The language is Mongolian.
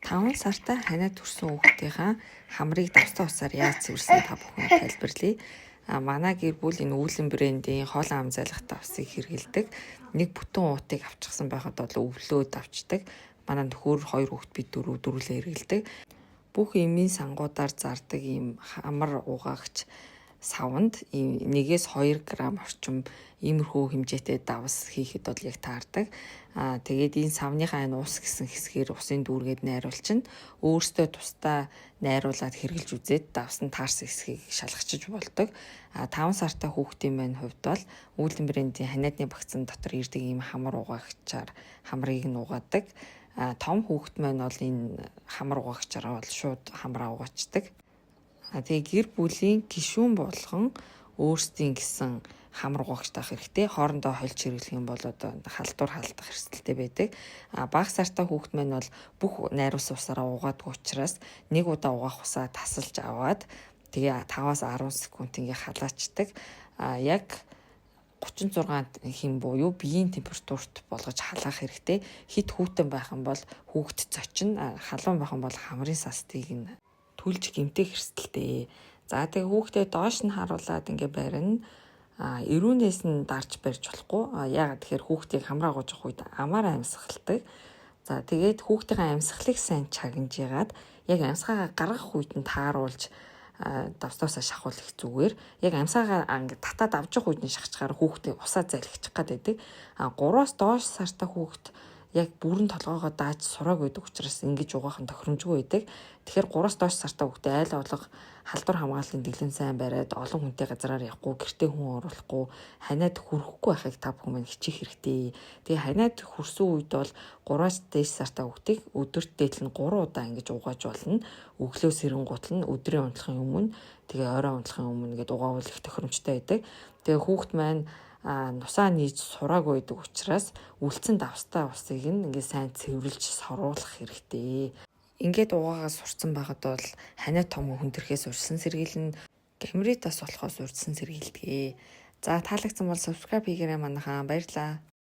5 сартай ханиад төрсөн хүүхдийнхаа хамрыг давстан усаар яаж цэвэрсэн та бүхэн тайлбарлая. Манай гэр бүл энэ үүлэн брендийн хоолой амзайлах давсыг хэрэгэлдэг. Нэг бүтэн уутыг авчихсан байхад бол өвлөөд авчдаг. Манай нөхөр 2 хүүхэд бид дөрвөлээ хэрэгэлдэг. Бүх эмийн сангуудаар зардаг ийм хамар угаагч савнд нэгээс 2 грамм орчим иймэрхүү хэмжээтэй давс хийхэд бол яг таардаг. Тэгээд энэ савныхаа энэ ус гэсэн хэсгээр усын дүүргээд найруулчин өөртөө тусдаа найруулад хэрглэж үзээд давс нь таарсан хэсгийг шалгачиж болдог. 5 сартай хүүхдийн маань хувьд бол үүлэн брендийн ханиадны багцан дотор ирдэг ийм хамар угаагчаар хамрыг нь угаадаг. Том хүүхэд маань бол энэ хамар угаагчаараа бол шууд хамраа угаачдаг. Тэгээ гэр бүлийн гишүүн болгон өөрсдийн гэсэн хамар угаагч таах хэрэгтэй. Хоорондоо хольж хэрэглэх юм бол одоо халдвар халдах эрсдэлтэй байдаг. Бага сартай хүүхэд маань бол бүх найруулсан усаараа угаадаг учраас нэг удаа угаах усаа тасалж аваад тэгээ 5-аас 10 секунд ингээ халаачдаг. Яг 36 хэм буюу биеийн температурт болгож халаах хэрэгтэй. Хит хүүтэн байх юм бол хүүхэд зочин, халуун байх юм бол хамрын састыг нь түлж гэмтэх эрсдэлтэй. За тэгээ хүүхдээ доош нь харуулад ингээ барина. Эрүүнээс нь дарж барьж болохгүй. Яагаад тэгэхээр хүүхдийг хамраа гоожих үед амаараа амьсгалдаг. За тэгээд хүүхдийн амьсгалыг сайн чагнаж ягаад яг амьсгаагаа гаргах үед нь тааруулж давстаасаа шахуул их зүгээр. Яг амьсгаагаа ингээ татаад авчих үед нь шахчихаар хүүхдээ усаа залхичих гээд байдаг. 3-аас доош сартай хүүхд яг бүрэн толгоогоо дааж сурааг байдаг учраас ингэж угаах нь тохиромжгүй байдаг. Тэгэхээр 3-аас доош сартай хүүхдээ айл олго халдвар хамгааллын дэглэм сайн бариад олон хүнтэй газараар явахгүй, гэртээ хүн оруулахгүй, ханиад хүрхгүй байхыг та бүхэн маань хичээх хэрэгтэй. Тэгээ ханиад хүрсэн үед бол 3-аас дээш сартай хүүхдийг өдөрт дээдлэн 3 удаа ингэж угааж болно. Өглөө сэрэнгуут нь өдрийн унтлахын өмнө, тэгээ оройн унтлахын өмнө гэдээ угаавал их тохиромжтой байдаг. Тэгээ хүүхд маань нусаа нийж сураагүй байдаг учраас үлдсэн давстай усыг ингээ сайн цэвэрлж соруулах хэрэгтэй. Ингээд угаагаа сурцсан байхад бол ханиад том хүндрхээс урьдсан сэргийлэн гамритаас болохоос урьдсан сэргийлдэг. За таалагдсан бол subscribe хийгээрэй манайхаа, баярлалаа.